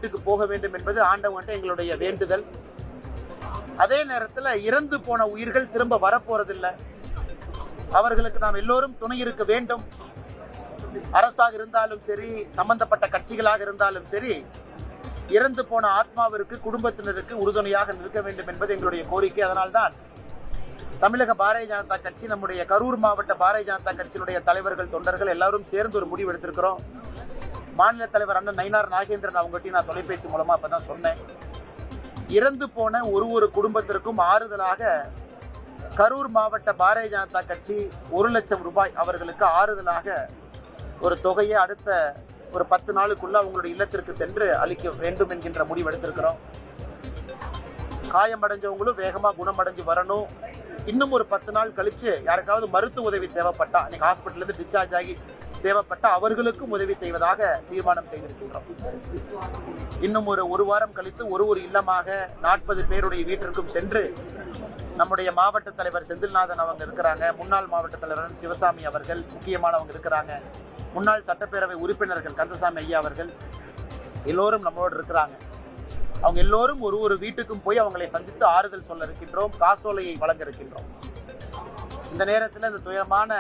வீட்டுக்கு போக வேண்டும் என்பது ஆண்டவன்கிட்ட எங்களுடைய வேண்டுதல். அதே நேரத்தில் இறந்து போன உயிர்கள் திரும்ப வரப்போறதில்லை. அவர்களுக்கு நாம் எல்லோரும் துணை இருக்க வேண்டும். அரசாக இருந்தாலும் சரி, சம்பந்தப்பட்ட கட்சிகளாக இருந்தாலும் சரி, இறந்து போன ஆத்மாவிற்கு, குடும்பத்தினருக்கு உறுதுணையாக நிற்க வேண்டும் என்பது எங்களுடைய கோரிக்கை. அதனால்தான் தமிழக பாரதிய ஜனதா கட்சி, நம்முடைய கரூர் மாவட்ட பாரதிய ஜனதா கட்சியினுடைய தலைவர்கள், தொண்டர்கள் எல்லாரும் சேர்ந்து ஒரு முடிவு எடுத்திருக்கிறோம். மாநில தலைவர் அண்ணன் நயினார் நாகேந்திரன் அவங்ககிட்ட நான் தொலைபேசி மூலமா அப்பதான் சொன்னேன், இறந்து போன ஒரு குடும்பத்திற்கும் ஆறுதலாக கரூர் மாவட்ட பாரதிய ஜனதா கட்சி 1 லட்சம் ரூபாய் அவர்களுக்கு ஆறுதலாக ஒரு தொகையை அடுத்த ஒரு 10 நாளுக்குள்ள அவங்களுடைய இல்லத்திற்கு சென்று அளிக்க வேண்டும் என்கின்ற முடிவு எடுத்திருக்கிறோம். காயமடைஞ்சவங்களும் வேகமா குணமடைஞ்சு வரணும். இன்னும் ஒரு 10 நாள் கழிச்சு யாருக்காவது மருத்துவ உதவி தேவைப்பட்டா, இன்னைக்கு ஹாஸ்பிட்டல் இருந்து டிஸ்சார்ஜ் ஆகி தேவைப்பட்ட அவர்களுக்கும் உதவி செய்வதாக தீர்மானம் செய்திருக்கின்றோம். இன்னும் ஒரு வாரம் கழித்து ஒரு இல்லமாக 40 பேருடைய வீட்டிற்கும் சென்று நம்முடைய மாவட்ட தலைவர் செந்தில்நாதன் அவங்க இருக்கிறாங்க, முன்னாள் மாவட்ட தலைவர் சிவசாமி அவர்கள் முக்கியமானவங்க இருக்கிறாங்க, முன்னாள் சட்டப்பேரவை உறுப்பினர்கள் கந்தசாமி ஐயா அவர்கள் எல்லோரும் நம்மளோடு இருக்கிறாங்க. அவங்க எல்லோரும் ஒரு வீட்டுக்கும் போய் அவங்களை சந்தித்து ஆறுதல் சொல்ல இருக்கின்றோம், காசோலையை வழங்க இருக்கின்றோம். இந்த நேரத்தில் இந்த துயரமான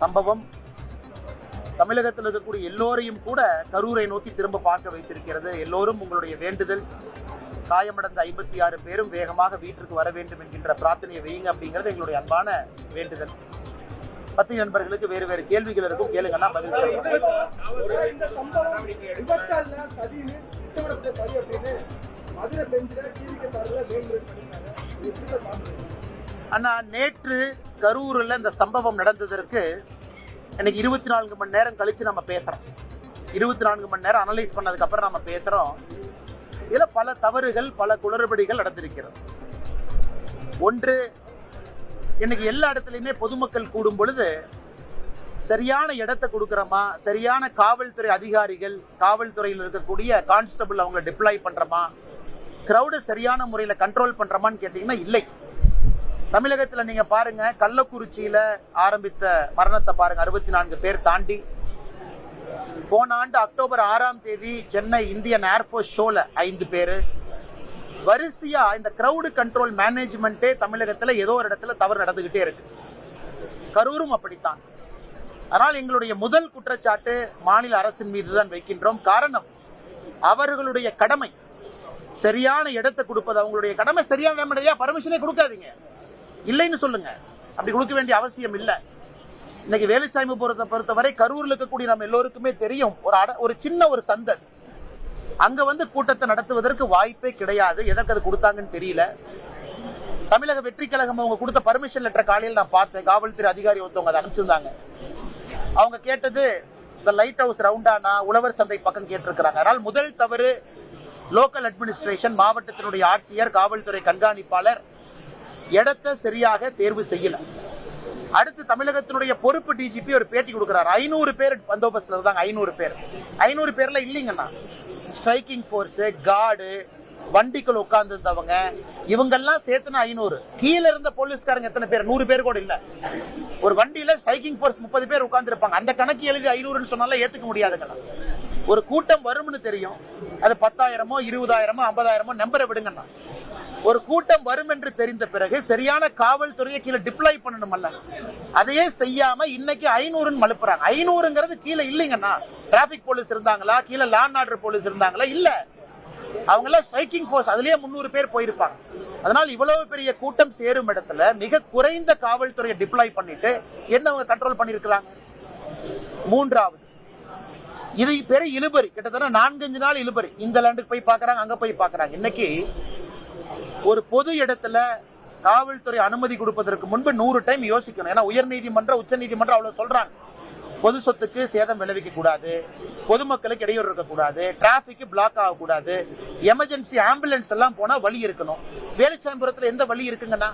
சம்பவம் தமிழகத்தில் இருக்கக்கூடிய எல்லோரையும் கூட கரூரை நோக்கி திரும்ப பார்க்க வைத்திருக்கிறது. எல்லோரும் உங்களுடைய வேண்டுதல், காயமடைந்த 56 பேரும் வேகமாக வீட்டிற்கு வர வேண்டும் என்கின்ற பிரார்த்தனையை வையுங்க அப்படிங்கிறது எங்களுடைய அன்பான வேண்டுதல். பத்திரிகை நண்பர்களுக்கு வேறு கேள்விகள் இருக்கும், கேளுங்கன்னா பதில் அண்ணா. நேற்று கரூரில் இந்த சம்பவம் நடந்ததற்கு இன்னைக்கு 24 மணி நேரம் கழிச்சு நம்ம பேசுறோம். 24 மணி நேரம் அனலைஸ் பண்ணதுக்கு அப்புறம் நம்ம பேசுறோம். இதுல பல தவறுகள், பல குளறுபடிகள் நடந்திருக்கிறது. ஒன்று, இன்னைக்கு எல்லா இடத்துலையுமே பொதுமக்கள் கூடும் பொழுது சரியான இடத்தை கொடுக்கிறோமா, சரியான காவல்துறை அதிகாரிகள், காவல்துறையில் இருக்கக்கூடிய கான்ஸ்டபிள் அவங்க டிப்ளாய் பண்றோமா, கிரௌட சரியான முறையில் கண்ட்ரோல் பண்றோமான்னு கேட்டீங்கன்னா இல்லை. தமிழகத்தில் நீங்க பாருங்க, கள்ளக்குறிச்சியில ஆரம்பித்த மரணத்தை பாருங்க, 64 பேர் தாண்டி போன ஆண்டு அக்டோபர் 6ஆம் தேதி சென்னை இந்தியன் ஏர்போர்ஸ் ஷோல 5 பேரு. வரிசையா இந்த கிரௌடு கண்ட்ரோல் மேனேஜ்மெண்டே தமிழகத்துல ஏதோ ஒரு இடத்துல தவறு நடந்துகிட்டே இருக்கு. கரூரும் அப்படித்தான். ஆனால் எங்களுடைய முதல் குற்றச்சாட்டு மாநில அரசின் மீதுதான் வைக்கின்றோம். காரணம், அவர்களுடைய கடமை சரியான இடத்தை கொடுப்பது அவங்களுடைய கடமை. சரியான இடம் பர்மிஷனே கொடுக்காதீங்க, இல்லைன்னு சொல்லுங்க. அப்படி கொடுக்க வேண்டிய அவசியம் இல்லை. இன்னைக்கு வேலுச்சாமி பொறுத்தவரை கரூர்ல இருக்கக்கூடிய நம்ம எல்லோருக்குமே தெரியும், ஒரு சின்ன ஒரு சந்தல் அங்க கூட்டத்தை நடத்துவதற்கு வாய்ப்பே கிடையாது. எதற்கு அது கொடுத்தாங்கன்னு தெரியல. தமிழக வெற்றி கழகம் அவங்க கொடுத்த பர்மிஷன் லெட்டர் காலையில் நான் பார்த்தேன். காவல்துறை அதிகாரி ஒருத்தவங்க அதை அனுப்பிச்சிருந்தாங்க. அவங்க கேட்டது இந்த லைட் ஹவுஸ் ரவுண்டானா, உழவர் சந்தை பக்கம் கேட்டிருக்கிறாங்க. அதனால் முதல் தவறு லோக்கல் அட்மினிஸ்ட்ரேஷன், மாவட்டத்தினுடைய ஆட்சியர், காவல்துறை கண்காணிப்பாளர் இடத்தை சரியாக தேர்வு செய்யல. அடுத்து தமிழகத்தினுடைய பொறுப்பு டிஜிபி ஒரு பேட்டி கொடுக்கிறார். 500 பேர் பந்தோபஸ்ல இருந்தாங்க. 500 பேர்ல இல்லைங்கண்ணா, ஸ்ட்ரைக்கிங் போர்ஸ், கார்டு, வண்டிக்குள்ள உட்கார்ந்து இருந்தவங்க இவங்கெல்லாம் சேர்த்துனா 500. கீழே இருந்த போலீஸ்காரங்க எத்தனை பேர்? 100 பேர் கூட இல்ல. ஒரு வண்டியில ஸ்ட்ரைக்கிங் போர்ஸ் 30 பேர் உட்கார்ந்து இருப்பாங்க. அந்த கணக்கு எழுதி 500 சொன்னால ஏத்துக்க முடியாதுங்கண்ணா. ஒரு கூட்டம் வரும்னு தெரியும், அது 10,000மோ 20,000மோ 50,000மோ நம்பரை விடுங்கண்ணா. ஒரு கூட்டம் வரும் என்று தெரிந்த பிறகு சரியான காவல்துறையை கீழே டிப்ளாய் பண்ணணும்ல, அதையே செய்யாம இன்னைக்கு 500 மழுப்புறாங்க. 500ங்கிறது கீழே இல்லைங்கண்ணா. டிராபிக் போலீஸ் இருந்தாங்களா, கீழே லா அண்ட் ஆர்டர் போலீஸ் இருந்தாங்களா? இல்ல, அவங்க எல்லாம் ஸ்ட்ரைக்கிங் போர்ஸ், அதுலயே 300 பேர் போயிருப்பாங்க. அதனால் இவ்வளவு பெரிய கூட்டம் சேரும் இடத்துல மிக குறைந்த காவல்துறையை டிப்ளாய் பண்ணிட்டு என்ன அவங்க கண்ட்ரோல் பண்ணிருக்கிறாங்க. மூன்றாவது, இது பெரிய இழுபறி, கிட்டத்தட்ட 4-5 நாள் இழுபறி. இந்த லேண்டுக்கு போய் பாக்குறாங்க, அங்க போய் பாக்குறாங்க. இன்னைக்கு ஒரு பொது இடத்துல காவல்துறை அனுமதி கொடுப்பதற்கு முன்பு 100 டைம் யோசிக்கணும். ஏன்னா உயர்நீதிமன்றம், உச்ச நீதிமன்றம் அவ்வளவு சொல்றாங்க. பொது சொத்துக்கு சேதம் விளைவிக்க கூடாது, பொதுமக்களுக்கு இடையூறு இருக்கக்கூடாது, டிராபிக் பிளாக் ஆகக்கூடாது, எமர்ஜென்சி ஆம்புலன்ஸ் எல்லாம் போனா வழி இருக்கணும். வேலுச்சாமிபுரத்துல எந்த வழி இருக்குங்கன்னா,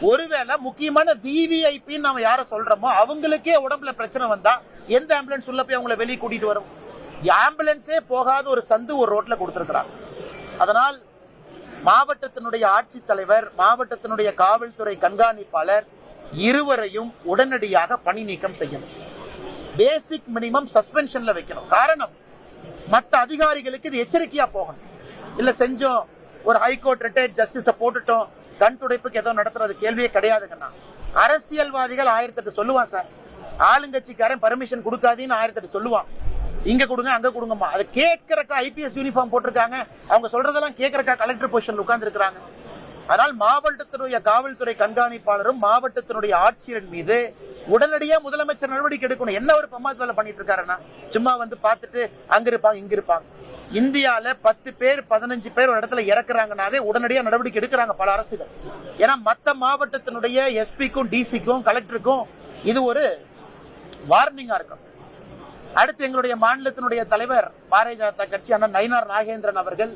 ஒருவேளை முக்கியமான விவிஐபி நாம யார சொல்றோமோ அவங்களுக்கே உடம்புல பிரச்சனை வந்தா எந்த ஆம்புலன்ஸ் உள்ள போய் அவங்களை வெளியே கூட்டிட்டு வரும்? ஆம்புலன்ஸே போகாத ஒரு சந்து ஒரு ரோட்ல கொடுத்திருக்கிறாங்க. அதனால் மாவட்டத்தினுடைய ஆட்சித்தலைவர், மாவட்டத்தினுடைய காவல்துறை கண்காணிப்பாளர் இருவரையும் உடனடியாக பணி நீக்கம் செய்யணும். பேசிக் மினிமம் சஸ்பென்ஷன்ல வைக்கணும். காரணம், மற்ற அதிகாரிகளுக்கு இது எச்சரிக்கையா போகணும். இல்ல செஞ்சோம், ஒரு ஹைகோர்ட் ரிட்டையர்ட் ஜஸ்டிஸ போட்டுட்டோம், கண் துடைப்புக்கு ஏதோ நடத்துறது கேள்வியே கிடையாதுங்கண்ணா. அரசியல்வாதிகள் 1008 சொல்லுவான் சார். ஆளுங்கட்சிக்காரன் பர்மிஷன் கொடுக்காதீன்னு 1008 சொல்லுவான். இங்க கொடுங்க அங்க கொடுங்கம்மா. அதை கேட்கறக்கா ஐபிஎஸ் யூனிஃபார்ம் போட்டிருக்காங்க, அவங்க சொல்றதெல்லாம் கேட்கறக்கா கலெக்டர் பொசிஷன்ல உட்கார்ந்து இருக்கிறாங்க. ஆனால் மாவட்டத்தினுடைய காவல்துறை கண்காணிப்பாளரும் மாவட்டத்தினுடைய ஆட்சியரின் மீது உடனடியா முதலமைச்சர் நடவடிக்கை எடுக்கணும். என்ன ஒரு பம்மாத்து வேலை பண்ணிட்டு இருக்காருன்னா, சும்மா வந்து பார்த்துட்டு அங்க இருப்பாங்க இங்க இருப்பாங்க. இந்தியால 10 பேர் 15 பேர் ஒரு இடத்துல இறக்குறாங்கனாவே உடனடியா நடவடிக்கை எடுக்கிறாங்க பல அரசுகள். ஏன்னா மத்த மாவட்டத்தினுடைய எஸ்பிக்கும் டிசிக்கும் கலெக்டருக்கும் இது ஒரு வார்னிங்கா இருக்கும். அடுத்து எங்களுடைய மாநிலத்தினுடைய தலைவர் பாரதிய ஜனதா கட்சி அண்ணன் நயினார் நாகேந்திரன் அவர்கள்,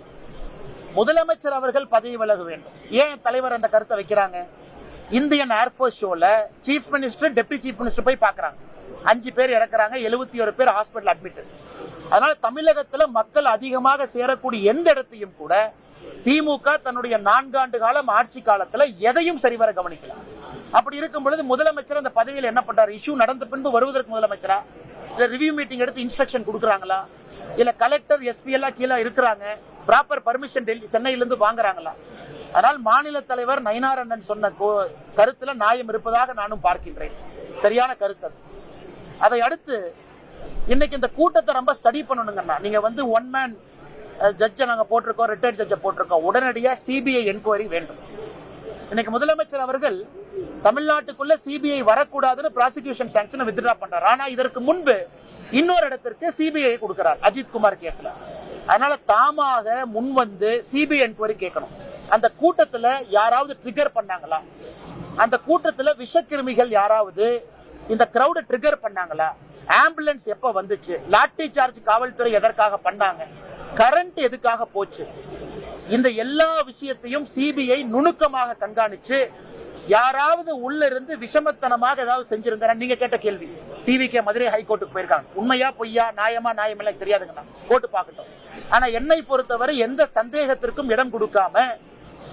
முதலமைச்சர் அவர்கள் பதவி விலக வேண்டும். ஏன் தலைவர் அந்த கருத்தை வைக்கிறாங்க? இந்தியன் ஏர்போர்ஸ் ஷோல chief minister deputy chief minister போய் பாக்குறாங்க. 5 பேர் இறக்குறாங்க, 71 பேர் ஹாஸ்பிட்டல் அட்மிட். அதனால தமிழகத்துல மக்கள் அதிகமாக சேரக்கூடிய எந்த இடத்தையும் கூட திமுக தன்னுடைய 4 ஆண்டு காலம் ஆட்சி காலத்துல எதையும் சரிவர கவனிக்கலாம். அப்படி இருக்கும் பொழுது முதலமைச்சர் அந்த பதவியில் என்ன பண்றாரு? இஷ்யூ நடந்த பின்பு வருவதற்கு முதலமைச்சரா, இல்ல ரிவ்யூ மீட்டிங் எடுத்து இன்ஸ்ட்ரக்ஷன் கொடுக்குறாங்களா, இல்ல கலெக்டர் எஸ்பி எல்லாம் கீழே இருக்கிறாங்க, ப்ராப்பர் பர்மிஷன் சென்னையில இருந்து வாங்குறாங்களா? ஆனால் மாநில தலைவர் நயினார் அண்ணன் சொன்ன கருத்துல நியாயம் இருப்பதாக நானும் பார்க்கின்றேன். சரியான கருத்து. அதை அடுத்து இன்னைக்கு இந்த கூட்டத்தை ரொம்ப ஸ்டடி பண்ணணுங்கன்னா, நீங்க வந்து 1 மேன் ஜட்ஜை நாங்க போட்டிருக்கோம், ரிட்டையர்ட் ஜட்ஜை போட்டிருக்கோம், உடனடியா சிபிஐ என்கொயரி வேண்டும். இன்னைக்கு முதலமைச்சர் அவர்கள் தமிழ்நாட்டுக்குள்ள சிபிஐ வரக்கூடாதுன்னு ப்ராசிக்யூஷன் சாங்ஷனை வித்ட்ரா பண்றாரு. ஆனா இதற்கு முன்பு இன்னொரு இடத்திற்கு சிபிஐ கொடுக்கிறார் அஜித் குமார் கேஸ்ல. அதனால தாமாக முன் வந்து சிபிஐ என்கொயரி கேட்கணும். அந்த கூட்டத்துல யாராவது ட்ரிகர் பண்ணாங்களா? அந்த கூட்டத்துல விஷக்கிருமிகள் யாராவது இந்த கிரௌட ட்ரிகர் பண்ணாங்களா? ஆம்புலன்ஸ் எப்ப வந்துச்சு? லாட்டி சார்ஜ் காவல்துறை எதற்காக பண்ணாங்க? கரண்ட் எதுக்காக போச்சு? இந்த எல்லா விஷயத்தையும் சிபிஐ நுணுக்கமாக கண்காணிச்சு யாராவது உள்ள இருந்து விஷமத்தனமாக ஏதாவது செஞ்சிருந்தா, நீங்க கேட்ட கேள்வி, டிவிகே மதுரை ஹைகோர்ட்டுக்கு போயிருக்காங்க. உண்மையா பொய்யா, நியாயமா நியாயமில்லை தெரியாதுங்கண்ணா, கோர்ட்டு பார்க்கட்டும். ஆனா என்னை பொறுத்தவரை எந்த சந்தேகத்திற்கும் இடம் கொடுக்காம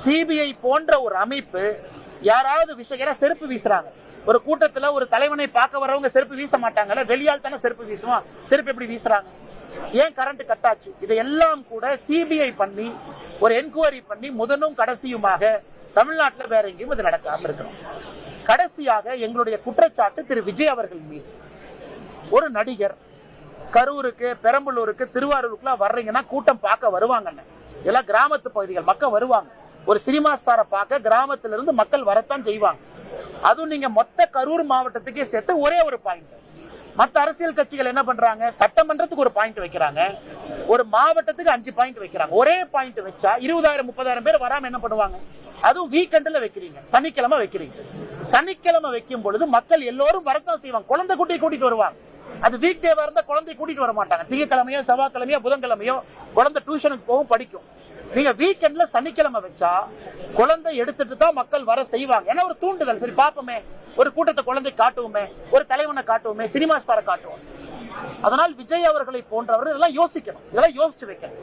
சிபிஐ போன்ற ஒரு அமைப்பு யாராவது விஷயம் செருப்பு வீசுறாங்க. ஒரு கூட்டத்துல ஒரு தலைவனை பார்க்க வரவங்க செருப்பு வீச மாட்டாங்கல்ல, வெளியால் தானே செருப்பு வீசுவான். செருப்பு எப்படி வீசுறாங்க? ஏன் கரண்ட் கட் ஆச்சு? இதையெல்லாம் கூட சிபிஐ பண்ணி ஒரு என்கொயரி பண்ணி முதலும் கடைசியுமாக தமிழ்நாட்டில் வேற எங்கேயும் இது நடக்காம இருக்கணும். கடைசியாக எங்களுடைய குற்றச்சாட்டு திரு விஜய் அவர்கள் மீது. ஒரு நடிகர் கரூருக்கு, பெரம்பலூருக்கு, திருவாரூருக்குலாம் வர்றீங்கன்னா கூட்டம் பார்க்க வருவாங்கன்னு, எல்லாம் கிராமத்து பகுதிகள் மக்கள் வருவாங்க. ஒரு சினிமா ஸ்டாரை பார்க்க கிராமத்திலிருந்து மக்கள் வரத்தான் செய்வாங்க. அதுவும் நீங்க மொத்த கரூர் மாவட்டத்துக்கே சேர்த்து ஒரே ஒரு பாயிண்ட். மற்ற அரசியல் கட்சிகள் என்ன பண்றாங்க? சட்டமன்றத்துக்கு ஒரு பாயிண்ட் வைக்கிறாங்க, ஒரு மாவட்டத்துக்கு 5 பாயிண்ட் வைக்கிறாங்க. ஒரே பாயிண்ட் வச்சா 20,000-30,000 பேர் வராம என்ன பண்ணுவாங்க? அதுவும் வீக்கெண்ட்ல வைக்கிறீங்க, சனிக்கிழமை வைக்கிறீங்க. சனிக்கிழமை வைக்கும் பொழுது மக்கள் எல்லோரும் வரத்தான் செய்வாங்க, குழந்தை குட்டியை கூட்டிட்டு வருவாங்க. அது வீக் டேவா இருந்தா குழந்தை கூட்டிட்டு வர மாட்டாங்க. திங்கக்கிழமையோ செவ்வாய்க்கிழமையோ புதன்கிழமையோ குழந்தை டியூஷனுக்கு போகும், படிக்கும். நீங்க வீக்கெண்ட்ல சனிக்கிழமை வச்சா குழந்தை எடுத்துட்டு தான் மக்கள் வர செய்வாங்க. ஏன்னா ஒரு தூண்டுதல். சரி பாப்போமே, ஒரு கூட்டத்தை குழந்தை காட்டுவோமே, ஒரு தலைவனை காட்டுவோமே, சினிமா ஸ்டாரை காட்டுவோம். அதனால் விஜய் அவர்களை போன்றவர்கள் இதெல்லாம் யோசிக்கணும், இதெல்லாம் யோசிச்சு வைக்கணும்.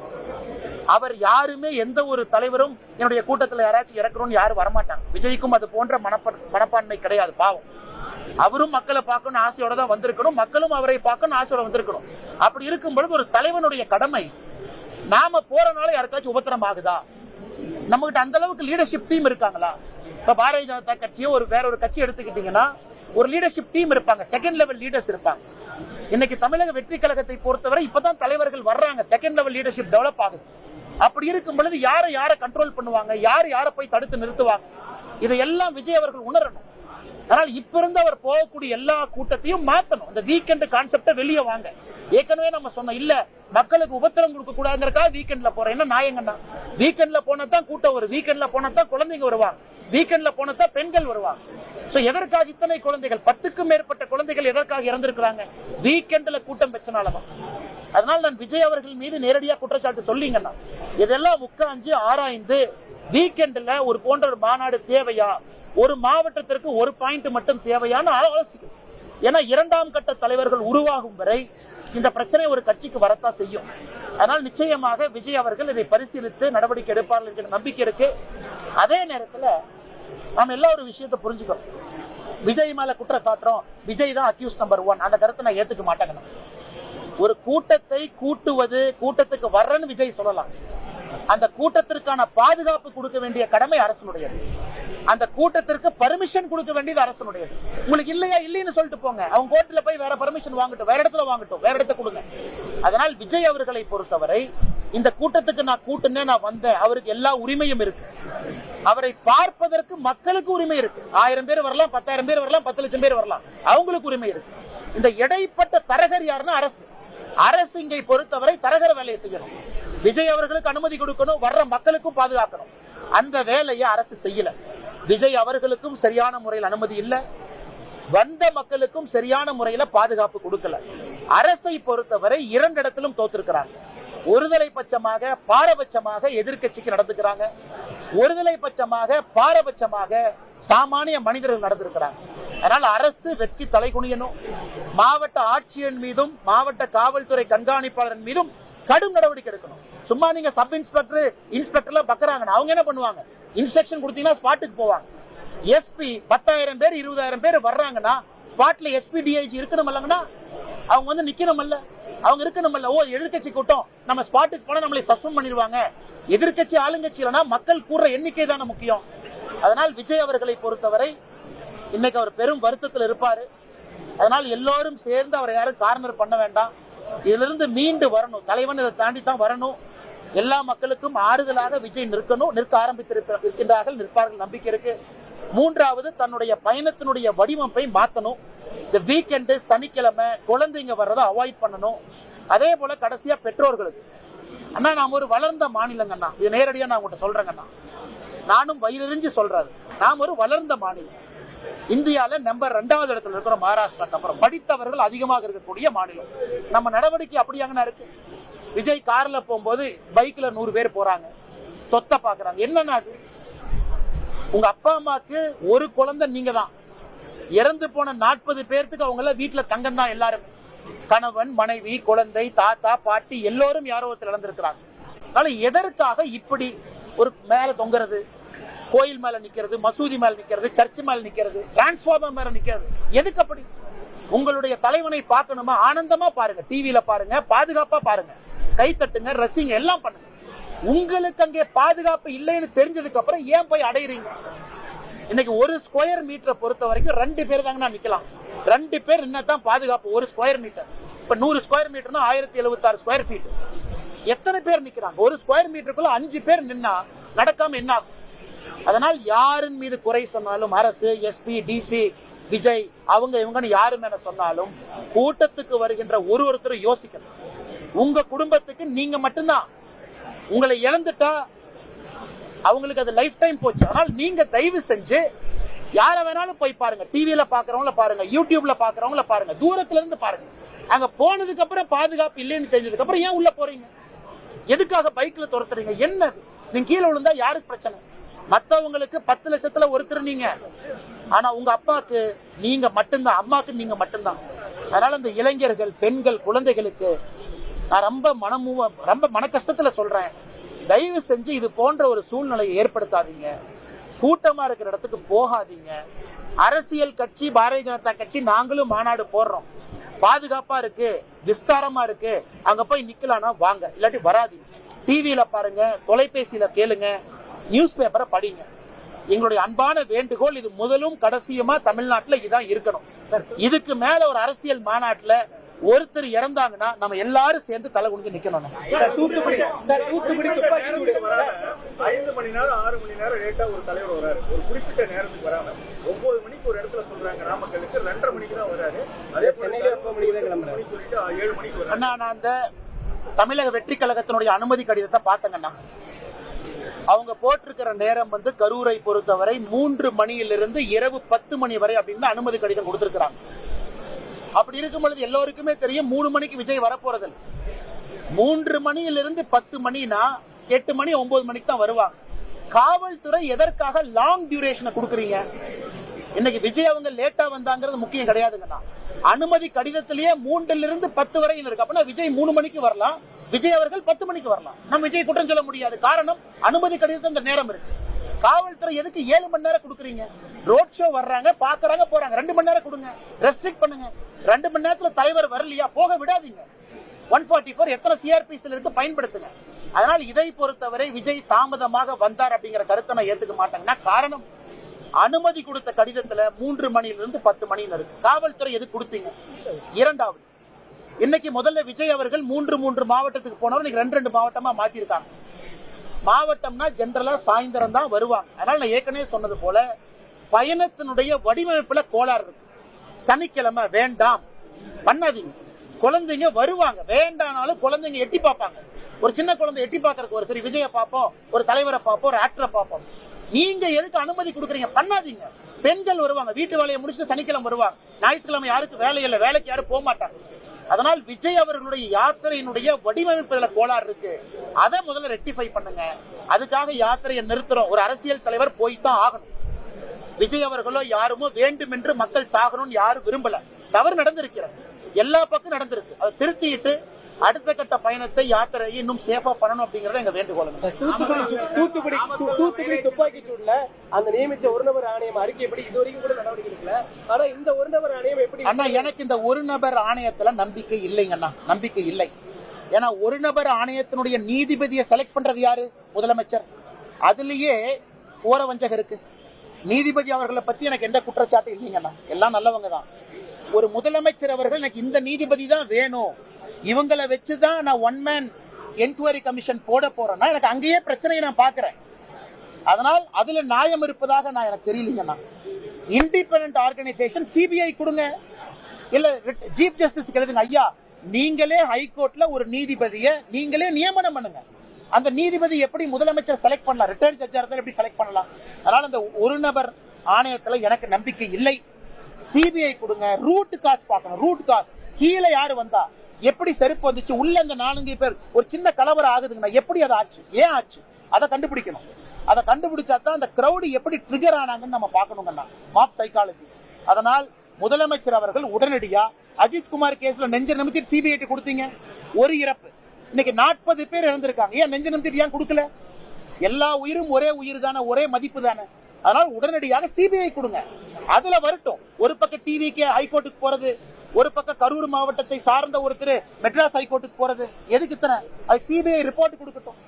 அவர் யாருமே, எந்த ஒரு தலைவரும் என்னுடைய கூட்டத்தில் யாராச்சும் இறக்கணும்னு யாரும் வரமாட்டாங்க. விஜய்க்கும் அது போன்ற மனப்பான்மை கிடையாது. பாவம், அவரும் மக்களை பார்க்கணும் ஆசையோட தான் வந்திருக்கணும், மக்களும் அவரை பார்க்கணும் ஆசையோட வந்திருக்கணும். அப்படி இருக்கும் பொழுது ஒரு தலைவனுடைய கடமை, நாம போறனால யாருக்காச்சும் உபத்திரம் ஆகுதா? நம்ம கிட்ட அந்த அளவுக்கு லீடர்ஷிப் டீம் இருக்காங்களா? இப்ப பாரதிய ஜனதா கட்சியோ ஒரு வேற ஒரு கட்சி எடுத்துக்கிட்டீங்கன்னா ஒரு லீடர்ஷிப் டீம் இருப்பாங்க, செகண்ட் லெவல் லீடர்ஸ் இருப்பாங்க. இன்னைக்கு தமிழக வெற்றி கழகத்தை பொறுத்தவரை இப்பதான் தலைவர்கள் வர்றாங்க, செகண்ட் லெவல் லீடர்ஷிப் டெவலப் ஆகுது. அப்படி இருக்கும் பொழுது யாரை கண்ட்ரோல் பண்ணுவாங்க, யாரை போய் தடுத்து நிறுத்துவாங்க? இதையெல்லாம் விஜய் அவர்கள் உணரணும். ஆனால் இப்ப இருந்து அவர் போகக்கூடிய எல்லா கூட்டத்தையும் மாத்தணும். இந்த வீக்கெண்ட் கான்செப்ட வெளியே வாங்க. ஏற்கனவே நம்ம சொன்ன இல்ல, மக்களுக்கு உபத்திரம் கொடுக்க கூடாதுங்கிறக்காக வீக்கெண்ட்ல போறேன். என்ன நாயங்கன்னா, வீக்கெண்ட்ல போனதான் கூட்டம் வரும், வீக்கெண்ட்ல போனதான் குழந்தைங்க வருவாங்க, வீக்கெண்ட்ல போனதான் பெண்கள் வருவாங்க. சோ எதற்காக இத்தனை குழந்தைகள், 10க்கும் மேற்பட்ட குழந்தைகள் எதற்காக இறந்திருக்கிறாங்க? வீக்கெண்ட்ல கூட்டம் வச்சனாலதான். அதனால நான் விஜய் அவர்கள் மீது நேரடியா குற்றச்சாட்டு சொல்லிங்கன்னா, இதெல்லாம் உட்கார்ந்து ஆராய்ந்து வீக்கெண்ட்ல ஒரு போன்ற ஒரு மாநாடு தேவையா, ஒரு மாவட்டத்திற்கு ஒரு பாயிண்ட் மட்டும் தேவையான ஆலோசிக்கும். ஏன்னா 2ஆம் கட்ட தலைவர்கள் உருவாகும் வரை இந்த பிரச்சனை ஒரு கட்சிக்கு வரத்தான் செய்யும். அதனால் நிச்சயமாக விஜய் அவர்கள் இதை பரிசீலித்து நடவடிக்கை எடுப்பார்கள் என்கிற நம்பிக்கை இருக்கு. அதே நேரத்தில் நாம் எல்லா ஒரு விஷயத்தை புரிஞ்சுக்கணும். விஜய் மேல குற்றம் சாட்டுறோம், விஜய் தான் அக்யூஸ் நம்பர் 1, அந்த கருத்தை நான் ஏத்துக்க மாட்டேங்க. ஒரு கூட்டத்தை கூட்டுவது, கூட்டத்துக்கு வர்றன்னு விஜய் சொல்லலாம். அந்த கூட்டத்திற்கான பாதுகாப்பு கொடுக்க வேண்டிய கடமை அரசனுடையது. அந்த கூட்டத்திற்கு பர்மிஷன் கொடுக்க வேண்டியது அரசனுடையது. உங்களுக்கு இல்லையா இல்லைன்னு சொல்லிட்டு போங்க, அவங்க கோர்ட்ல போய் வேற பர்மிஷன் வாங்கட்டும், வேற இடத்துல வாங்கட்டும், வேற இடத்த கொடுங்க. அதனால் விஜய் அவர்களை பொறுத்தவரை இந்த கூட்டத்துக்கு நான் கூட்டுனே, நான் வந்தேன், அவருக்கு எல்லா உரிமையும் இருக்கு. அவரை பார்ப்பதற்கு மக்களுக்கு உரிமை இருக்கு. 1000 பேர் வரலாம், 10,000 பேர் வரலாம், 10 லட்சம் பேர் வரலாம், அவங்களுக்கு உரிமை இருக்கு. இந்த இடைப்பட்ட தரகர் யாருன்னா அரசு. அரசு இங்கே பொறுத்தவரை தரகர வேலையை செய்யணும். விஜய் அவர்களுக்கு அனுமதி கொடுக்கணும், வர்ற மக்களுக்கும் பாதுகாக்கணும். அந்த வேலையை அரசு செய்யல. விஜய் அவர்களுக்கும் சரியான முறையில் அனுமதி இல்லை, வந்த மக்களுக்கும் சரியான முறையில் பாதுகாப்பு கொடுக்கல. அரசை பொறுத்தவரை 2 இடத்திலும் தோத்திருக்கிறாங்க. ஒருதலை பட்சமாக பாரபட்சமாக எதிர்கட்சிக்கு நடந்துக்கிறாங்க, ஒருதலை பட்சமாக பாரபட்சமாக சாமானிய மனிதர்கள் நடந்திருக்கிறாங்க. அதனால் அரசு வெட்கி தலை குனியணும். மாவட்ட ஆட்சியர் மீதும் மாவட்ட காவல்துறை கண்காணிப்பாளர் மீதும் கடும் நடவடிக்கை எடுக்கணும். சும்மா நீங்க சப் இன்ஸ்பெக்டர் இன்ஸ்பெக்டர்ல பக்கறாங்க, அவங்க என்ன பண்ணுவாங்க? இன்ஸ்ட்ரக்ஷன் கொடுத்தீங்கன்னா ஸ்பாட்டுக்கு போவாங்க. எஸ்பி 10,000 பேர் 20,000 பேர் வர்றாங்கன்னா ஸ்பாட்ல எஸ்பி டிஐஜி இருக்கணும் இல்லங்கன்னா அவங்க வந்து நிக்கணும் இல்ல, அவங்க இருக்கணும் இல்ல. ஓ, எதிர்கட்சி கூட்டம், நம்ம ஸ்பாட்டுக்கு போனா நம்மளை சஸ்பெண்ட் பண்ணிடுவாங்க. எதிர்கட்சி ஆளுங்கட்சி இல்லைன்னா மக்கள் கூற எண்ணிக்கை தானே முக்கியம். அதனால் விஜய் அவர்களை பொறுத்தவரை இன்னைக்கு அவர் பெரும் வருத்தத்தில் இருப்பாரு. அதனால் எல்லோரும் சேர்ந்து அவரை யாரும் கார்னர் பண்ண வேண்டாம். இதிலிருந்து மீண்டு வரணும். தலைவன் இதை தாண்டி தான் வரணும். எல்லா மக்களுக்கும் ஆறுதலாக விஜய் நிற்கணும். நிற்க ஆரம்பித்திருக்கின்றார்கள், நிற்பார்கள், நம்பிக்கை இருக்கு. 3வது, தன்னுடைய பயணத்தினுடைய வடிவமைப்பை மாற்றணும். இந்த வீக்கெண்டு சனிக்கிழமை குழந்தைங்க வர்றதை அவாய்ட் பண்ணணும். அதே போல கடைசியா பெற்றோர்களுக்கு, அண்ணா நாம் ஒரு வளர்ந்த மாநிலங்கண்ணா, இது நேரடியா நான் உங்கள்கிட்ட சொல்றேங்கண்ணா, நானும் வயிறறிஞ்சு சொல்றாரு, நாம் ஒரு வளர்ந்த மாநிலம். இந்தியால நம்பர் 2வது இடத்துல இருக்கிற மகாராஷ்டிராக்கு அப்புறம் படித்தவர்கள் அதிகமாக இருக்கக்கூடிய மாநிலம். நம்ம நடவடிக்கை அப்படியாங்கண்ணா இருக்கு. விஜய் கார்ல போகும்போது பைக்ல 100 பேர் போறாங்க, தொத்த பாக்குறாங்க. என்னன்னா அது உங்க அப்பா அம்மாக்கு ஒரு குழந்தை நீங்க தான். இறந்து போன 40 பேருக்கு அவங்க எல்லாம் வீட்டுல தங்கம் தான். எல்லாருமே கணவன் மனைவி குழந்தை தாத்தா பாட்டி எல்லோரும் யாரோ ஒருத்தர் இழந்திருக்கிறாங்க. அதனால எதற்காக இப்படி ஒரு மேல தொங்குறது, கோயில் மேல நிக்கிறது, மசூதி மேல நிக்கிறது, சர்ச் மேல நிக்கிறது, டிரான்ஸ்பார்மர் மேல நிக்கிறது, எதுக்கு அப்படி? உங்களுடைய தலைவனை பார்க்கணுமா? ஆனந்தமா பாருங்க, டிவியில பாருங்க, பாதுகாப்பா பாருங்க, கை தட்டுங்க, ரசிங்க, எல்லாம் பண்ணுங்க. உங்களுக்கு அங்கே பாதுகாப்பு இல்லைன்னு தெரிஞ்சதுக்கு அப்புறம் ஏன் போய் அடையிறீங்க? இன்னைக்கு 1 ஸ்கொயர் மீட்டரை பொறுத்த வரைக்கும் 2 பேர் தாங்க நிக்கலாம். 2 பேர் என்னதான் பாதுகாப்பு? 1 ஸ்கொயர் மீட்டர். இப்ப 100 ஸ்கொயர் மீட்டர்னா 1076 ஸ்கொயர் ஃபீட். எத்தனை பேர் நிக்கிறாங்க? 1 ஸ்கொயர் மீட்டருக்குள்ள 5 பேர் நின்னா நடக்காம என்ன ஆகும்? அதனால் யாரின் மீது குறை சொன்னாலும், அரசு, எஸ்பி, டிசி, விஜய் அவங்க இவங்கன்னு யாரு மேல சொன்னாலும் கூட்டத்துக்கு வருகின்ற ஒருத்தரும் யோசிக்கணும். உங்க குடும்பத்துக்கு நீங்க மட்டும்தான். உங்களை இழந்துட்டா அவங்களுக்கு அது லைஃப் டைம் போச்சு. அதனால் நீங்க தயவு செஞ்சு யார வேணாலும் போய் பாருங்க, டிவியில பாக்குறவங்கள பாருங்க, யூடியூப்ல பாக்குறவங்கள பாருங்க, தூரத்துல இருந்து பாருங்க. அங்க போனதுக்கு அப்புறம் பாதுகாப்பு இல்லைன்னு தெரிஞ்சதுக்கு அப்புறம் ஏன் உள்ள போறீங்க? எதுக்காக பைக்ல துரத்துறீங்க? என்னது? நீங்க கீழே விழுந்தா யாருக்கு பிரச்சனை? மத்தவங்களுக்கு 10 லட்சத்துல ஒருத்தர் நீங்க, ஆனா உங்க அப்பாக்கு நீங்க மட்டும்தான், அம்மாக்கு நீங்க மட்டும்தான். அதனால இந்த இளைஞர்கள், பெண்கள், குழந்தைகளுக்கு நான் ரொம்ப மன கஷ்டத்துல சொல்றேன், தயவு செஞ்சு இது போன்ற ஒரு சூழ்நிலையை ஏற்படுத்தாதீங்க. கூட்டமா இருக்கிற இடத்துக்கு போகாதீங்க. அரசியல் கட்சி பாரதிய ஜனதா கட்சி நாங்களும் மாநாடு போடுறோம், பாதுகாப்பா இருக்கு, விஸ்தாரமா இருக்கு, அங்க போய் நிக்கலாம்னா வாங்க, இல்லாட்டி வராதீங்க. டிவியில பாருங்க, தொலைபேசியில கேளுங்க, நியூஸ் பேப்பரை படிங்க. எங்களுடைய அன்பான வேண்டுகோள், இது முதலும் கடைசியுமா தமிழ்நாட்டுல இதான் இருக்கணும். இதுக்கு மேல ஒரு அரசியல் மாநாட்டுல ஒருத்தர் இறந்தாங்கன்னா நம்ம எல்லாரும் சேர்ந்து தலை குனிஞ்சு நிக்கணும். தூத்துக்குடி 5 மணி நேரம் 6 மணி நேரம் லேட்டா ஒரு தலைவர் வராரு, ஒரு குறிப்பிட்ட நேரத்துக்கு வராம 9 மணிக்கு ஒரு இடத்துல சொல்றாங்க, நாமக்கலுக்கு 2:30 மணிக்கு தான் வராரு. அதே சென்னையில 7 மணிக்கு வராரு. அண்ணா, நான் அந்த தமிழக வெற்றி கழகத்தினுடைய அனுமதி கடிதத்தை பார்த்தேங்கண்ணா. அவங்க போட்டிருக்கிற நேரம் வந்து கரூரை பொறுத்தவரை 3 மணியிலிருந்து இரவு 10 மணி வரை அப்படின்னு அனுமதி கடிதம் கொடுத்திருக்கிறாங்க. அப்படி இருக்கும் பொழுது எல்லோருக்குமே தெரியும் 3 மணிக்கு விஜய் வரப்போறது. 3 மணியிலிருந்து 10 மணினா 8 மணி 9 மணிக்கு தான் வருவாங்க. காவல்துறை எதற்காக லாங் டியூரேஷனை கொடுக்குறீங்க? இன்னைக்கு விஜய் அவங்க லேட்டா வந்தாங்கிறது முக்கியம் கிடையாதுங்கண்ணா. அனுமதி கடிதத்திலேயே 3லிருந்து 10 வரை இருக்கு. அப்படின்னா விஜய் 3 மணிக்கு வரலாம், விஜய் அவர்கள் 10 மணிக்கு வரலாம். நம்ம விஜய் குற்றம் சொல்ல முடியாது. காரணம், அனுமதி கடிதத்தில் இந்த நேரம் இருக்கு. காவல்துறை எதுக்கு 7 மணி நேரம் கொடுக்குறீங்க? ரோட் ஷோ வர்றாங்க, பாக்குறாங்க, போறாங்க. 2 மணி நேரம் கொடுங்க, ரெஸ்ட்ரிக்ட் பண்ணுங்க. 2 மணி நேரத்துல தலைவர் வரலையா, போக விடாதீங்க. 144 எத்தனை சிஆர்பிசில இருக்கு பயன்படுத்துங்க. அதனால இதை பொறுத்தவரை விஜய் தாமதமாக வந்தார் அப்படிங்கிற கருத்தை நான் ஏத்துக்க மாட்டேங்கன்னா காரணம் அனுமதி கொடுத்த கடிதத்துல 3 மணியிலிருந்து 10 மணியில இருக்கு. காவல்துறை எது கொடுத்தீங்க? இரண்டாவது, இன்னைக்கு முதல்ல விஜய் அவர்கள் 3 மாவட்டத்துக்கு போனவர் இன்னைக்கு 2 மாவட்டமா மாத்திருக்காங்க. மாவட்டம்னா ஜெனரலா சாயந்தரம் தான் வருவாங்க. அதனால நான் ஏற்கனவே சொன்னது போல பயணத்தினுடைய வடிவமைப்புல கோளாறு இருக்கு. சனிக்கிழமை வேண்டாம் பண்ணாதீங்க. குழந்தைங்க வருவாங்க, வேண்டானாலும் குழந்தைங்க எட்டி பார்ப்பாங்க. ஒரு சின்ன குழந்தை எட்டி பார்க்கறதுக்கு ஒரு சரி விஜய பார்ப்போம், ஒரு தலைவரை பார்ப்போம், ஒரு ஆக்டரை பார்ப்போம். நீங்க எதுக்கு அனுமதி கொடுக்குறீங்க? பண்ணாதீங்க. பெண்கள் வருவாங்க, வீட்டு வேலையை முடிச்சுட்டு சனிக்கிழமை வருவாங்க. ஞாயிற்றுக்கிழமை யாருக்கு வேலை இல்லை, வேலைக்கு யாரும் போக மாட்டாங்க. அதனால் விஜய் அவர்களுடைய யாத்திரையினுடைய வடிவமைப்புல கோளாறு இருக்கு. அதை முதல்ல ரெக்டிஃபை பண்ணுங்க. அதுக்காக யாத்திரையை நிறுத்துறோம். ஒரு அரசியல் தலைவர் போய்தான் ஆகணும். விஜய் அவர்களோ யாருமோ வேண்டும் என்று மக்கள் சாகணும்னு யாரும் விரும்பல. தவறு நடந்திருக்கிறது, எல்லா பக்கம் நடந்திருக்கு. அதை திருத்திட்டு அடுத்த கட்ட பயணத்தை யாத்திரையை இன்னும் சேஃபா பண்ணணும் அப்படிங்கறத எங்க வேண்டுகோள். தூத்துக்குடி துப்பாக்கி சூடுல அந்த நியமிச்ச ஒரு நபர் ஆணையம் அறிக்கைப்படி இதுவரைக்கும் கூட நடவடிக்கை எடுக்கல. ஆனா இந்த ஒரு நபர் ஆணையம் எப்படி? அண்ணா, எனக்கு இந்த ஒரு நபர் ஆணையத்துல நம்பிக்கை இல்லைங்கண்ணா, நம்பிக்கை இல்லை. ஏன்னா ஒரு நபர் ஆணையத்தினுடைய நீதிபதியை செலக்ட் பண்றது யாரு? முதலமைச்சர். அதுலயே ஓர வஞ்சகம் இருக்கு. நீதிபதி அவர்களை பத்தி எனக்கு எந்த குற்றச்சாட்டு இல்லைங்கண்ணா, எல்லாம் நல்லவங்க தான். ஒரு முதலமைச்சர் அவர்கள் எனக்கு இந்த நீதிபதி தான் வேணும், இவங்களை வச்சுதான் நான் ஒன் மேன் என்கொயரி கமிஷன் போட போறேன்னா எனக்கு அங்கேயே பிரச்சனையை நான் பாக்குறேன். அதனால் அதுல நியாயம் இருப்பதாக நான் எனக்கு தெரியலீங்கண்ணா. இண்டிபெண்டன்ட் ஆர்கனைசேஷன் சிபிஐ கொடுங்க, இல்ல சீஃப் ஜஸ்டிஸ் எழுதுங்க. ஐயா, நீங்களே ஹைகோர்ட்ல ஒரு நீதிபதியை நீங்களே நியமனம் பண்ணுங்க. அந்த நீதிபதி எப்படி முதலமைச்சர் செலக்ட் பண்ணலாம்? ரிட்டையர்ட் ஜட்ஜா இருந்தா எப்படி செலக்ட் பண்ணலாம்? அதனால அந்த ஒரு நபர் ஆணையத்துல எனக்கு நம்பிக்கை இல்லை. சிபிஐ கொடுங்க. ரூட் காஸ் பார்க்கணும். ரூட் காஸ் கீழே யாரு வந்தா, எப்படி செருப்பு வந்துச்சு, உள்ள இந்த 4 பேர் ஒரு சின்ன கலவரம் ஆகுதுங்கன்னா எப்படி அது ஆச்சு, ஏன் ஆச்சு, அதை கண்டுபிடிக்கணும். அதை கண்டுபிடிச்சா தான் அந்த கிரௌடு எப்படி ட்ரிகர் ஆனாங்கன்னு நம்ம பார்க்கணுங்கண்ணா. Mop psychology. அதனால் முதலமைச்சர் அவர்கள் உடனடியா அஜித்குமார் கேஸ்ல நெஞ்ச நிமித்தி சிபிஐ கொடுத்தீங்க. ஒரு இறப்பு, இன்னைக்கு 40 பேர் இறந்திருக்காங்க. ஏன் நெஞ்ச நிமித்தி ஏன் கொடுக்கல? எல்லா உயிரும் ஒரே உயிர் தானே, ஒரே மதிப்பு தானே. அதனால உடனடியாக சிபிஐ கொடுங்க. அதுல வரட்டும். ஒரு பக்கம் டிவிக்கு ஹைகோர்ட்டுக்கு போறது, ஒரு பக்கம் கரூர் மாவட்டத்தை சார்ந்த ஒருத்தர் மெட்ராஸ் ஹைகோர்ட்டுக்கு போறது, எதுக்கு இத்தனை? அது சிபிஐ ரிப்போர்ட் கொடுக்கட்டும்.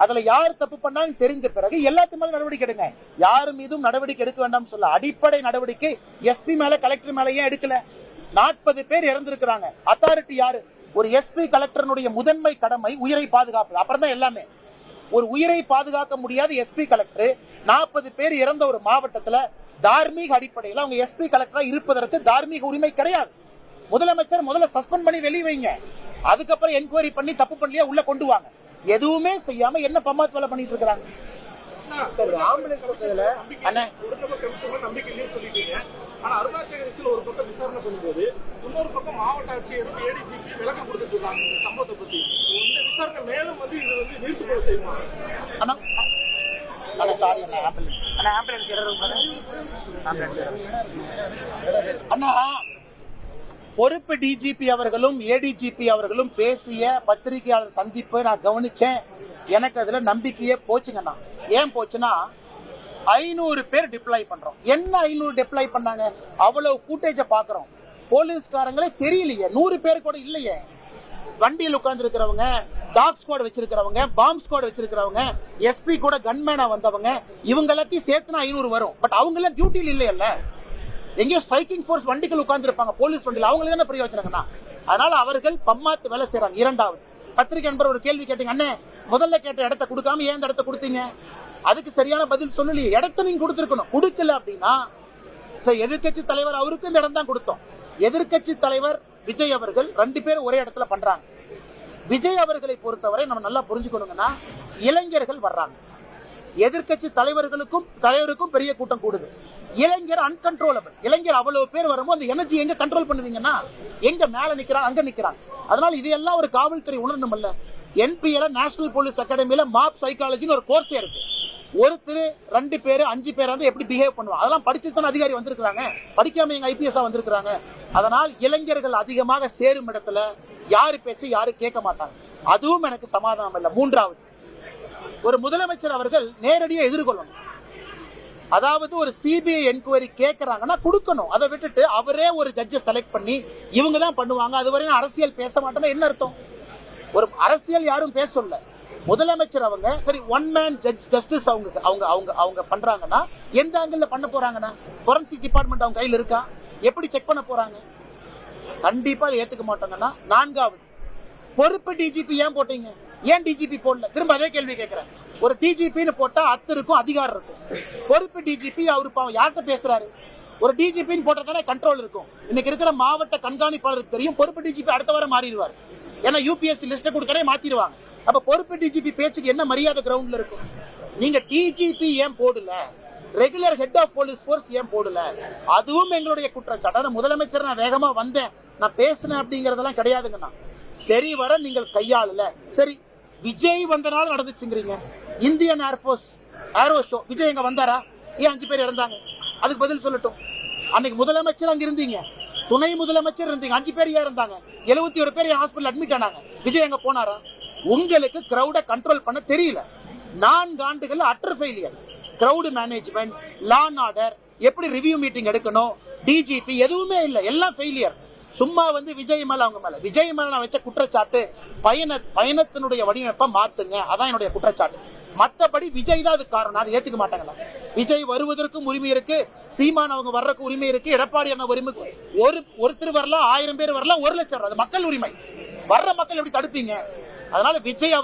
அதுல யார் தப்பு பண்ணாலும் தெரிந்த பிறகு எல்லாத்து மேல நடவடிக்கை எடுங்க. யாரு மீதும் நடவடிக்கை எடுக்க வேண்டாம் சொல்ல. அடிப்படை நடவடிக்கை எஸ்பி மேல, கலெக்டர் மேல ஏன் எடுக்கல? 40 பேர் இறந்திருக்கிறாங்க. அத்தாரிட்டி யாரு? ஒரு எஸ்பி கலெக்டருடைய முதன்மை கடமை உயிரை பாதுகாப்பு. அப்புறம் தான் எல்லாமே. ஒரு உயிரை பாதுகாக்க முடியாத எஸ்பி கலெக்டர் 40 பேர் இறந்த ஒரு மாவட்டத்துல தார்மீக அடிப்படையில் அவங்க எஸ்பி கலெக்டரா இருப்பதற்கு தார்மீக உரிமை கிடையாது. முதலமைச்சர் முதல்ல சஸ்பெண்ட் பண்ணி வெளியே வைங்க. அதுக்கப்புறம் என்கொயரி பண்ணி தப்பு பண்ணலையா உள்ள கொண்டு வாங்க. எதுவுமே செய்யாம என்ன பம்மாத் வேலை பண்ணிட்டு இருக்காங்க. ஒரு பக்கம் விசாரணை பண்ணும்போது இன்னொரு பக்கம் மாவட்ட ஆட்சியர் ஏடிஜிபி விளக்கம் கொடுத்துட்டு இருக்காங்க இந்த சம்பவத்தை பத்தி. இந்த விசாரணை மேலும் வந்து இது வந்து நீர்த்துப்பட செய்யுமா? அண்ணா, பொறுப்பு டிஜிபி அவர்களும் ஏடிஜிபி அவர்களும் பேசிய பத்திரிகையாளர் சந்திப்பு நான் கவனிச்சேன். எனக்கு அதுல நம்பிக்கையே போச்சுங்கண்ணா. ஏன் போச்சுன்னா 500 பேர் டிப்ளாய் பண்றோம். என்ன 500 டிப்ளாய் பண்ணாங்க? அவ்வளவு ஃபுட்டேஜ பாக்குறோம். போலீஸ்காரங்களே தெரியலையே, 100 பேர் கூட இல்லையே. வண்டியில் உட்கார்ந்து இருக்கிறவங்க, டாக் ஸ்குவாட் வச்சிருக்கிறவங்க, பாம்ப் ஸ்குவாட் வச்சிருக்கிறவங்க, எஸ்பி கூட கன்மேனா வந்தவங்க, இவங்க எல்லாத்தையும் சேர்த்துனா 500 வரும். பட் அவங்க எல்லாம் டியூட்டியில் இல்லையல்ல, எங்கேயோ ஸ்ட்ரைக்கிங் போர்ஸ் வண்டிகள் உட்கார்ந்து இருப்பாங்க போலீஸ் வண்டியில். அவங்களுக்கு தானே பிரயோஜனங்கண்ணா. அதனால அவர்கள் பம்மாத்து வேலை செய்யறாங்க. இரண்டாவது, பத்திரிகை நண்பர் ஒரு கேள்வி கேட்டீங்க. அண்ணே, முதல்ல கேட்ட இடத்த கொடுக்காம ஏன் இந்த இடத்த கொடுத்தீங்க? அதுக்கு சரியான பதில் சொல்லலையே. இடத்த நீங்க கொடுத்திருக்கணும். கொடுக்கல அப்படின்னா எதிர்கட்சி தலைவர் அவருக்கு இந்த இடம் தான் கொடுத்தோம். எதிர்கட்சி தலைவர் விஜய் அவர்கள் 2 பேரும் ஒரே இடத்துல பண்றாங்க. விஜய் அவர்களை பொறுத்தவரை நம்ம நல்லா புரிஞ்சுக்கணுங்கன்னா, இளைஞர்கள் வர்றாங்க. எதிர்கட்சி தலைவருக்கும் பெரிய கூட்டம் கூடுது. இளைஞர் அன்கன்ட்ரோலபிள். இளைஞர் அவ்வளவு பேர் வரும்போது அந்த எனர்ஜி எங்க கண்ட்ரோல் பண்ணுவீங்கன்னா, எங்க மேல நிக்கிறாங்க, அங்க நிக்கிறாங்க. அதனால இதையெல்லாம் ஒரு காவல்துறை உணரணும். என்பிஎல நேஷனல் போலீஸ் அகாடமியில மாப் சைக்காலஜின்னு ஒரு கோர்ஸே இருக்கு. ஒருத்தர் 2 பேர் 5 பேர் வந்து எப்படி பிஹேவ் பண்ணுவாங்க, அதெல்லாம் படிச்சுதான் அதிகாரி வந்திருக்காங்க. படிக்காம எங்க ஐபிஎஸ் வந்திருக்காங்க. அதனால் இளைஞர்கள் அதிகமாக சேரும் இடத்துல யாரு பேச்சு யாரு கேட்க மாட்டாங்க. அதுவும் எனக்கு சமாதானம் இல்லை. மூன்றாவது, ஒரு முதலமைச்சர் அவர்கள் நேரடியாக எதிர்கொள்ளணும். அதாவது ஒரு சிபிஐ என்கொயரி கேட்கறாங்கன்னா கொடுக்கணும். அதை விட்டுட்டு அவரே ஒரு ஜட்ஜை செலக்ட் பண்ணி இவங்க தான் பண்ணுவாங்க, அதுவரை அரசியல் பேச மாட்டேன்னா என்ன அர்த்தம்? ஒரு அரசியல் யாரும் பேச சொல்ல. முதலமைச்சர் அவங்க சரி ஒன் மேன் ஜஸ்டிஸ் அவங்க பண்றாங்கன்னா எந்த ஆங்கிள் பண்ண போறாங்கன்னா ஃபோரன்சிக் டிபார்ட்மெண்ட் அவங்க கையில் இருக்கா? எப்படி செக் பண்ண போறாங்க? கண்டிப்பா ஏத்துக்க மாட்டாங்கன்னா. நான்காவது, பொறுப்பு டிஜிபி ஏன் போட்டீங்க? ஏன் டிஜிபி போடல? திரும்ப அதே கேள்வி கேட்கிறேன். ஒரு டிஜிபின்னு போட்டா அத்தருக்கும் அதிகாரம் இருக்கும். பொறுப்பு டிஜிபி அவரு யார்கிட்ட பேசுறாரு? ஒரு டிஜிபின்னு போட்டதானே கண்ட்ரோல் இருக்கும். இன்னைக்கு இருக்கிற மாவட்ட கண்காணிப்பாளருக்கு தெரியும் பொறுப்பு டிஜிபி அடுத்த வாரம் மாறிடுவார். ஏன்னா யூபிஎஸ்சி லிஸ்ட் கொடுத்தனே மாத்திடுவாங்க. அப்ப பொறுப்பு டிஜிபி பேச்சுக்கு என்ன மரியாதை கிரவுண்ட்ல இருக்கும்? நீங்க டிஜிபி ஏன் போடல? Regular head of police force ஏன் போடல? அதுவும் எங்களுடைய குற்றச்சாட்டு. முதலமைச்சர் நான் வேகமா வந்தேன், நான் பேசினேன் அப்படிங்கறதெல்லாம் கிடையாதுங்கண்ணா. சரி வர நீங்கள் கையாளல. சரி, விஜய் வந்தனால நடந்துச்சுங்கிறீங்க. Indian air force aero show Vijay எங்க வந்தாரா? ஏன் 5 பேர் இறந்தாங்க? அதுக்கு பதில் சொல்லட்டும். அன்னைக்கு முதலமைச்சர் அங்க இருந்தீங்க, துணை முதலமைச்சர் இருந்தீங்க, 5 பேர் ஏன் இருந்தாங்க? 71 பேர் ஹாஸ்பிட்டல் அட்மிட் ஆனாங்க. விஜய் எங்க போனாரா? உங்களுக்கு கிரௌட கண்ட்ரோல் பண்ண தெரியல. 4 ஆண்டுகள் utter failure. Crowd management, law and order, எப்படி ரிவ்யூ மீட்டிங் எடுக்கணும், டிஜிபி எதுவுமே இல்ல, எல்லாம் ஃபெயிலியர். சும்மா விஜய் மேல அவங்க மேல விஜய் மேல நான் வச்ச குற்றச்சாட்டு பயணத்தினுடைய வடிவமைப்பை மாத்துங்க, அதான் என்னுடைய குற்றச்சாட்டு. மத்தபடி விஜய் தான் அது காரணம். அதை ஏத்துக்க மாட்டாங்களா? விஜய் வருவதற்கும் உரிமை இருக்கு, சீமான் அவங்க வர்றதுக்கு உரிமை இருக்கு, எடப்பாடி அண்ணா உரிமை. ஒருத்தர் வரலாம், 1000 பேர் வரலாம், 1 லட்சம், அது மக்கள் உரிமை. வர்ற மக்கள் எப்படி தடுப்பீங்க? அதனால விஜய்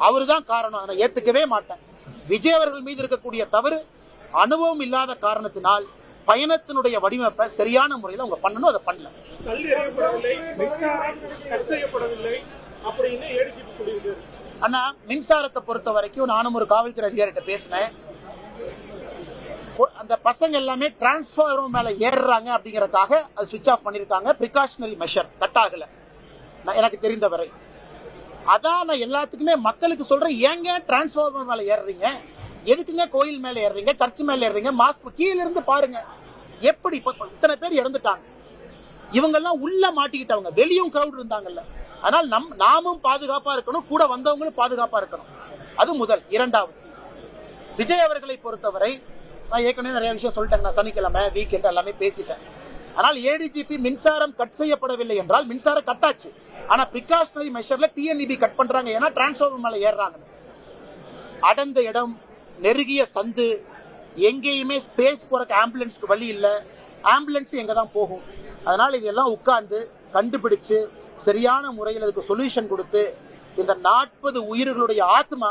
அவருதான் காரணம். அதை ஏத்துக்கவே மாட்டேன். விஜய் அவர்கள் மீது இருக்கக்கூடிய தவறு அனுபவம் இல்லாத காரணத்தினால் பயணத்தினுடைய வடிவமைப்பை சரியான முறையில் அவங்க பண்ணணும், அதை பண்ணல. அண்ணா, மின்சாரத்தை பொறுத்த வரைக்கும் நானும் ஒரு காவல்துறை அதிகாரிகிட்ட பேசினேன். அந்த பசங்க எல்லாமே டிரான்ஸ்பார்மர் மேல ஏறுறாங்க அப்படிங்கறதுக்காக அது சுவிட்ச் ஆஃப் பண்ணிருக்காங்க. பிரிகாஷனரி மெஷர் கட் ஆகல எனக்கு தெரிந்தவரை. அதான் நான் எல்லாத்துக்குமே மக்களுக்கு சொல்றேன், ஏங்க டிரான்ஸ்பார்மர் மேல ஏறுறீங்க? எதுக்குங்க கோயில் மேல ஏறுறீங்க, சர்ச் மேல ஏறுறீங்க? மாஸ்க் கீழ இருந்து பாருங்க எப்படி இத்தனை பேர் இறந்துட்டாங்க. இவங்க எல்லாம் உள்ள மாட்டிக்கிட்டவங்க, வெளியும் கிரௌட் இருந்தாங்கல்ல. அதனால் நாமும் பாதுகாப்பா இருக்கணும், கூட வந்தவங்களும் பாதுகாப்பா இருக்கணும். அது முதல். இரண்டாவது, விஜய் அவர்களை பொறுத்தவரை நான் ஏற்கனவே நிறைய விஷயம் சொல்லிட்டேன். நான் சனிக்கிழமை வீக்கெண்ட் எல்லாமே பேசிட்டேன். ஆனால் ஏடிஜிபி மின்சாரம் கட் செய்யப்படவில்லை என்றால் மின்சாரம் கட்டாச்சு. ஆனா பிரிகாஷனரி மெஷர்ல டிஎன்இபி கட் பண்றாங்க, ஏன்னா டிரான்ஸ்பார்மர் மேல ஏறாங்க. அடர்ந்த இடம், நெருங்கிய சந்து, எங்கேயுமே ஸ்பேஸ் போறக்கு ஆம்புலன்ஸ்க்கு வழி இல்ல, ஆம்புலன்ஸ் எங்க தான் போகும்? அதனால இதெல்லாம் உட்கார்ந்து கண்டுபிடிச்சு சரியான முறையில் அதுக்கு சொல்யூஷன் கொடுத்து இந்த 40 உயிர்களுடைய ஆத்மா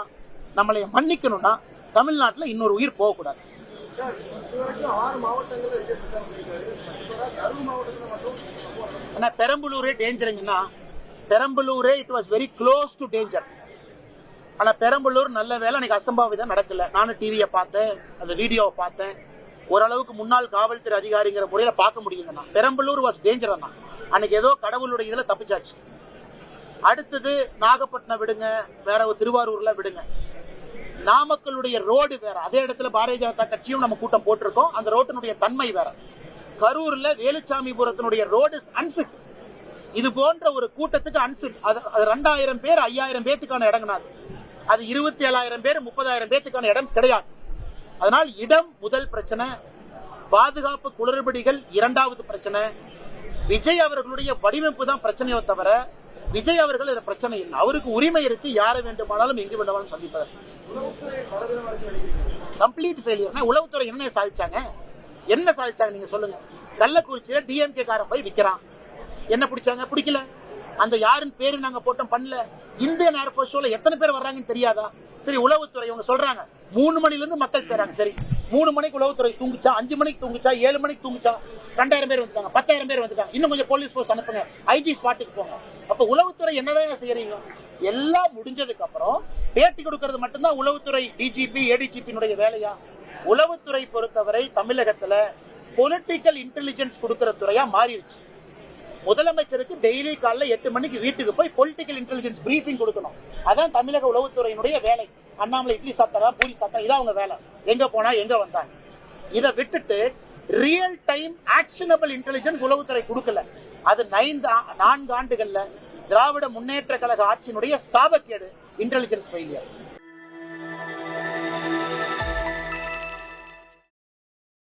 நம்மளை மன்னிக்கணும்னா தமிழ்நாட்டில் இன்னொரு உயிர் போகக்கூடாது. பெரம்பலூரே டேஞ்சருங்கன்னா, பெரம்பலூரே it was very close to danger. ஆனா பெரம்பலூர் நல்ல வேலை அன்னைக்கு அசம்பாவிதம் நடக்கல. நானும் டிவியை பார்த்தேன், அந்த வீடியோவை பார்த்தேன். ஓரளவுக்கு முன்னாள் காவல்துறை அதிகாரிங்கிற முறையில பார்க்க முடியுங்கண்ணா. பெரம்பலூர் வாஸ் டேஞ்சர் அண்ணா. அன்னைக்கு ஏதோ கடவுளுடைய இதுல தப்பிச்சாச்சு. அடுத்தது நாகப்பட்டினம் விடுங்க, வேற ஒரு திருவாரூர்ல விடுங்க. நாமக்கலுடைய ரோடு வேற, அதே இடத்துல பாரதிய ஜனதா கட்சியும் நம்ம கூட்டம் போட்டிருக்கோம். அந்த ரோட்டினுடைய தன்மை வேற. கரூர்ல வேலுச்சாமிபுரத்தினுடைய ரோடு அன்பிட். இது போன்ற ஒரு கூட்டத்துக்கு அன்பிட். அது 2000 பேர் 5000 பேத்துக்கான இடங்கனாது. அது 27,000 பேர் 30,000 பேத்துக்கான இடம் கிடையாது. அதனால் இடம் முதல் பிரச்சனை, பாதுகாப்பு குளறுபடிகள் இரண்டாவது பிரச்சனை. விஜய் அவர்களுடைய வடிவமைப்பு தான் பிரச்சனையோ தவிர விஜய் அவர்கள் இந்த பிரச்சனை இல்லை. அவருக்கு உரிமை இருக்கு, யாரை வேண்டுமானாலும் எங்கு வேண்டுமானாலும் சந்திப்பதற்கு. Complete failure. உளவுத்துறை என்ன சாதிச்சாங்க? என்ன சாதிச்சாங்க நீங்க சொல்லுங்க. கள்ளக்குறிச்சியில டிஎம்கே காரன் போய் விக்கிறான், என்ன பிடிச்சாங்க? பிடிக்கல. அந்த யாருன்னு பேரு நாங்க போட்டோம், பண்ணல. இந்தியன் ஏர்போர்ஸ் ஷோல எத்தனை பேர் வர்றாங்கன்னு தெரியாதா? சரி, உளவுத்துறை இவங்க சொல்றாங்க 3 மணில இருந்து மக்கள் சேராங்க. சரி, 3 மணிக்கு உளவுத்துறை தூங்குச்சா, 5 மணிக்கு தூங்குச்சா, 7 மணிக்கு தூங்குச்சா? 2000 பேர் வந்துட்டாங்க, 10,000 பேர் வந்துட்டாங்க. இன்னும் கொஞ்சம் போலீஸ் போர்ஸ் அனுப்புங்க, ஐஜி ஸ்பாட்டுக்கு போங்க. அப்ப உளவுத்துறை என்னதான் செய்யறீங்க? எல்லாம் முடிஞ்சதுக்கு அப்புறம் பேட்டி கொடுக்கறது மட்டும்தான் உளவுத்துறை டிஜிபி ஏடிஜிபியினுடைய வேலையா? உளவுத்துறை பொறுத்தவரை தமிழகத்துல பொலிட்டிக்கல் இன்டெலிஜென்ஸ் கொடுக்கிற துறையா மாறிடுச்சு. முதலமைச்சருக்கு டெய்லி காலைல 8 மணிக்கு வீட்டுக்கு போய் பொலிட்டிக்கல் இன்டெலிஜென்ஸ் பிரீஃபிங் கொடுக்கணும். அதான் தமிழக உளவுத்துறையினுடைய வேலை. அண்ணாமலை இட்லி சாப்பிட்டாரா, பூரி சாப்பிட்டா, இதான் அவங்க வேலை. எங்க போனா எங்க வந்தாங்க. இதை விட்டுட்டு ரியல் டைம் ஆக்ஷனபிள் இன்டெலிஜென்ஸ் உளவுத்துறை கொடுக்கல. அது 4 ஆண்டுகள்ல திராவிட முன்னேற்ற கழக ஆட்சியினுடைய சாபக்கேடு, இன்டெலிஜென்ஸ் ஃபெயிலியர்.